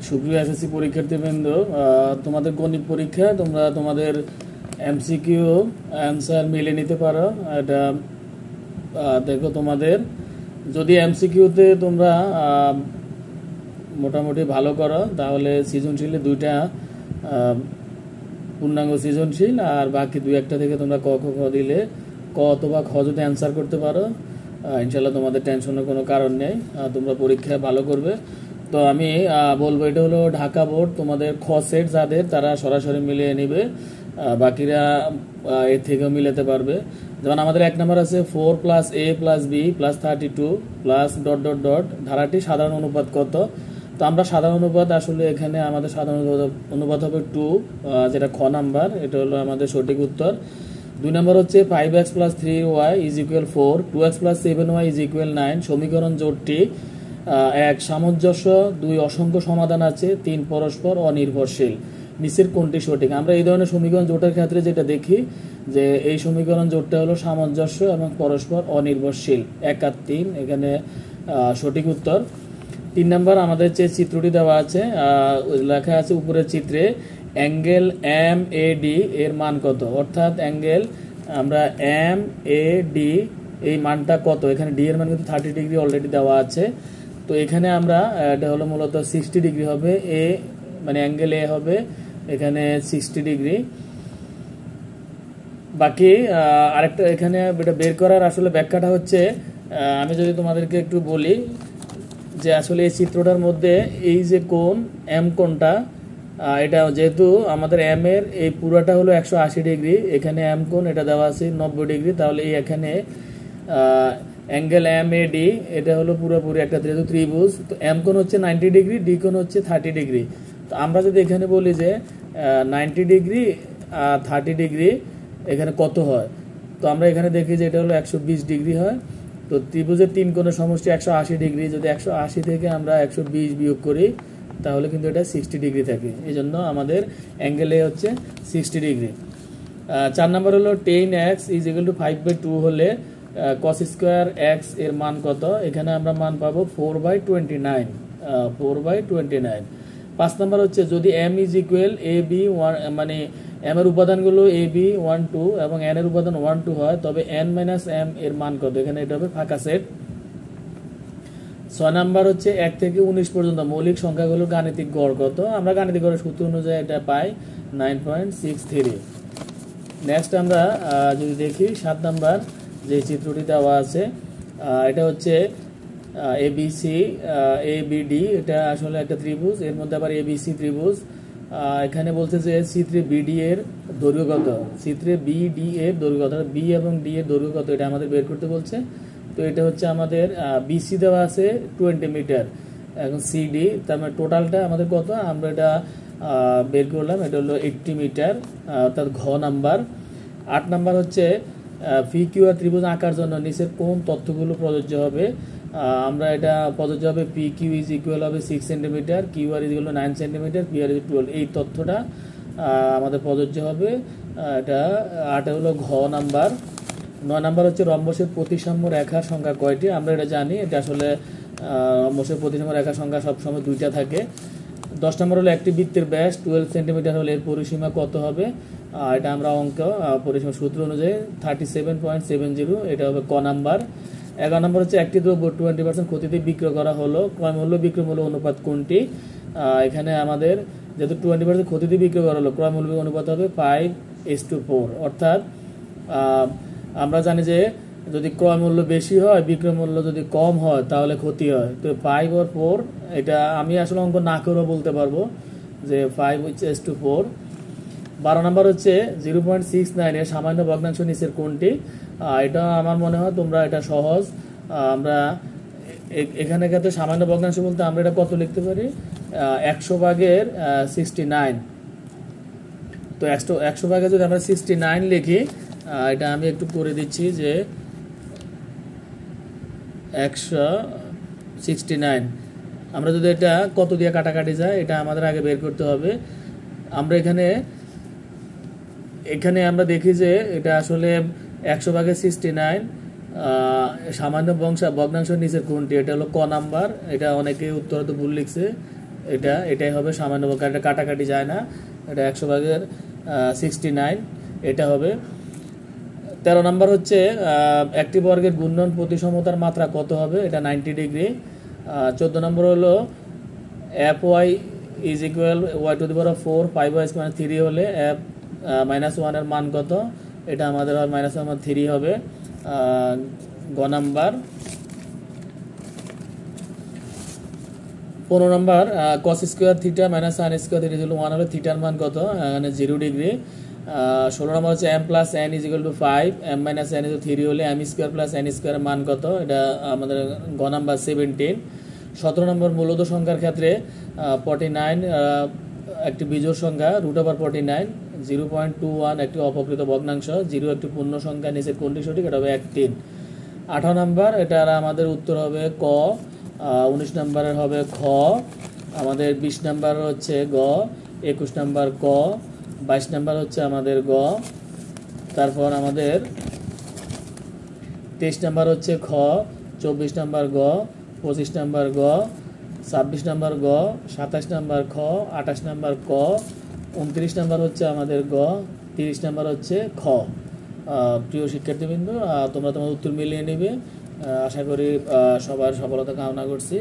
সুপ্রিয় এসএসসি পরীক্ষার্থীবৃন্দ, তোমাদের গণিত পরীক্ষা তোমরা তোমাদের এমসিকিউ অ্যান্সার মিলে নিতে পারো। এটা দেখো, তোমাদের যদি এমসিকিউতে তোমরা মোটামুটি ভালো করো তাহলে সৃজনশীলে দুইটা পূর্ণাঙ্গ সৃজনশীল আর বাকি দুই একটা থেকে তোমরা ক খ দিলে ক অথবা খ যদি অ্যান্সার করতে পারো ইনশাল্লাহ তোমাদের টেনশনের কোনো কারণ নেই, তোমরা পরীক্ষা ভালো করবে। তো আমি বলবো এটা হলো ঢাকা বোর্ড, তোমাদের খ সেট যাদের তারা সরাসরি মিলিয়ে নেবে, বাকিরা এর থেকেও মিলাতে পারবে। যেমন আমাদের এক নম্বর আছে 4 + a + b + 32 +... ধারাটি সাধারণ অনুপাত কত? তো আমরা সাধারণ অনুপাত আসলে এখানে আমাদের সাধারণ অনুপাত হবে 2, যেটা খ নাম্বার, এটা হলো আমাদের সঠিক উত্তর। 2 নম্বর হচ্ছে 5x + 3y = 4, 2x + 7y = 9। সমীকরণ জোটটি 1 সামঞ্জস্য, 2 অসংখ্য সমাধান আছে, 3 পরস্পর অনির্ভরশীল। নিচের কোনটি সঠিক? আমরা এই ধরনের সমীকরণ জোটের ক্ষেত্রে যেটা দেখি যে এই সমীকরণ জোটটা হলো সামঞ্জস্য এবং পরস্পর অনির্ভরশীল, 1 আর 3 এখানে সঠিক উত্তর। 3 নম্বর আমাদের যে চিত্রটি দেওয়া আছে, লেখা আছে উপরের চিত্রে অ্যাঙ্গেল MAD এর মান কত? অর্থাৎ অ্যাঙ্গেল আমরা MAD এই মানটা কত? এখানে ডি এর মান কিন্তু 30 ডিগ্রি অলরেডি দেওয়া আছে। তো এখানে আমরা এটা হলো মূলত 60 ডিগ্রি হবে, এ মানে অ্যাঙ্গেল এ হবে এখানে 60 ডিগ্রি। বাকি আরেকটা এখানে এটা বের করার আসলে ব্যাখ্যাটা হচ্ছে, আমি যদি তোমাদেরকে একটু বলি যে আসলে এই চিত্রটার মধ্যে এই যে কোণ এম কোণটা, এটা যেহেতু আমাদের এম এর এই পুরোটা হলো 180 ডিগ্রি, এখানে এম কোণ এটা দেওয়া আছে 90 ডিগ্রি, তাহলে এই এখানে অ্যাঙ্গেল MAD এটা হলো পুরোপুরি একটা যেহেতু ত্রিভুজ, তো এম কোণ হচ্ছে 90 ডিগ্রি, ডি কোণ হচ্ছে 30 ডিগ্রি। তো আমরা যদি এখানে বলি যে 90 ডিগ্রি আর 30 ডিগ্রি এখানে কত হয়, তো আমরা এখানে দেখি যে এটা হলো 120 ডিগ্রি হয়। তো ত্রিভুজের 3 কোণের সমষ্টি 180 ডিগ্রি, যদি 180 থেকে আমরা 120 বিয়োগ করি তাহলে কিন্তু এটা 60 ডিগ্রি থাকে, এই জন্য আমাদের অ্যাঙ্গেল এ হচ্ছে 60 ডিগ্রি। 4 নম্বর হলো tan x = 5/2 হলে cos² x এর মান কত? এখানে আমরা মান পাবো 4/29, 4/29। 5 নম্বর হচ্ছে যদি m = ab, মানে m এর উপাদানগুলো ab 1 2 এবং n এর উপাদান 1 2 হয়, তবে n - m এর মান কত? এখানে এটা হবে ফাঁকা সেট। 6 নাম্বার হচ্ছে 1 থেকে 19 পর্যন্ত মৌলিক সংখ্যাগুলোর গাণিতিক গড় কত? আমরা গাণিতিক গড়ের সূত্র অনুযায়ী এটা পাই 9.63। নেক্সট আমরা যদি দেখি 7 নাম্বার যে চিত্রটি দেওয়া আছে, এটা হচ্ছে ABC ABD, এটা আসলে একটা ত্রিভুজ, এর মধ্যে আবার ABC ত্রিভুজ। এখানে বলছে যে চিত্রে BD এর দৈর্ঘ্য কত? চিত্রে BD এর দৈর্ঘ্য কত? B এবং D এর দৈর্ঘ্য কত এটা আমাদের বের করতে বলছে। তো এটা হচ্ছে আমাদের BC দেওয়া আছে 20 মিটার, এখন CD তার মানে টোটালটা আমাদের কত আমরা এটা বের করলাম, এটা হলো 80 মিটার, অর্থাৎ ঘ নাম্বার। 8 নাম্বার হচ্ছে PQR ত্রিভুজ আঁকার জন্য নিচের কোন তথ্যগুলো প্রযোজ্য হবে? আমরা এটা প্রযোজ্য হবে PQ = হবে 6 সেন্টিমিটার, QR = 9 সেন্টিমিটার, PR = 12, এই তথ্যটা আমাদের প্রযোজ্য হবে। এটা 8 হলো ঘ নাম্বার। 9 নাম্বার হচ্ছে রম্বসের প্রতিসাম্য রেখার সংখ্যা কয়টি? আমরা এটা জানি, এটা আসলে রম্বসের প্রতিসাম্য রেখার সংখ্যা সবসময় 2টা থাকে। 10 নম্বর হলো একটি বৃত্তের ব্যাস 12 সেন্টিমিটার হলে এর পরিসীমা কত হবে? এটা আমরা অঙ্ক পরিসীমা সূত্র অনুযায়ী 37.70, এটা হবে ক নাম্বার। 11 নম্বর হচ্ছে একটি দ্রব্য 20% ক্ষতিতে বিক্রয় করা হলো, ক্রয় মূল্য বিক্রয় মূল্য অনুপাত কোনটি? এখানে আমাদের যেহেতু 20% ক্ষতিতে বিক্রয় করা হলো, ক্রয় মূল্য অনুপাত হবে 5:4, অর্থাৎ আমরা জানি যে যদি ক্রয় মূল্য বেশি হয় বিক্রয় মূল্য যদি কম হয় তাহলে ক্ষতি হয়। তো 5 or 4, এটা আমি আসলে অঙ্ক না করেও বলতে পারবো যে 5:4। 12 নম্বর হচ্ছে 0.69 এর সামান্য ভগ্নাংশ নিচের কোনটি? এটা আমার মনে হয় তোমরা এটা সহজ, আমরা এখানে ক্ষেত্রে সামান্য ভগ্নাংশ বলতে আমরা এটা কত লিখতে পারি? 100/69। তো 100 ভাগে যদি আমরা 69 লিখি, এটা আমি একটু করে দিচ্ছি যে 169 আমরা যদি এটা কত দিয়ে কাটাকাটি যায় এটা আমাদের আগে বের করতে হবে। আমরা এখানে আমরা দেখি যে এটা আসলে 100/69 সামান্য ভগ্নাংশ নিচের কোনটি? এটা হলো ক নাম্বার, এটা অনেকে উত্তর তো ভুল লিখছে, এটাই হবে সামান্য, এটা কাটাকাটি যায় না, এটা 100 ভাগের 69, এটা হবে। 13 নম্বর হচ্ছে একটি বর্গের ঘূর্ণন প্রতিসমতার মাত্রা কত হবে, এটা 90 ডিগ্রি। 14 নম্বর হলো F Y is equal Y to the power 4 5y square 3 হলে এফ -1 এর মান কত, এটা আমাদের -3 হবে। গ নাম্বার। 15 নম্বর cos square theta minus sine square theta equal 1 হলে থিটার মান কত, এখানে 0 ডিগ্রি। 16 নম্বর হচ্ছে m plus n is equal to 5 m minus n is 3 হলে m স্কোয়ার প্লাস n স্কোয়ারের মান কত, এটা আমাদের গ নাম্বার 17। 17 নম্বর মূলত সংখ্যার ক্ষেত্রে 49 একটি বিজোড় সংখ্যা, √49 0.21 একটি অপকৃত ভগ্নাংশ, 0 একটি পূর্ণ সংখ্যা, নিচের কোনটি সঠিক, এটা হবে 1 3। 18 নম্বর এটার আমাদের উত্তর হবে ক। 19 নম্বরের হবে খ, আমাদের 20 নম্বর হচ্ছে গ, 21 নম্বর ক, 22 নম্বর হচ্ছে আমাদের গ, তারপর আমাদের 23 নম্বর হচ্ছে খ, 24 নম্বর গ, 25 নম্বর গ, 26 নম্বর গ, 27 নম্বর খ, 28 নম্বর ক, 29 নম্বর হচ্ছে আমাদের গ, 30 নম্বর হচ্ছে খ। প্রিয় শিক্ষার্থীবৃন্দ, তোমরা তোমার উত্তর মিলিয়ে নেবে। আশা করি সবার সফলতা কামনা করছি।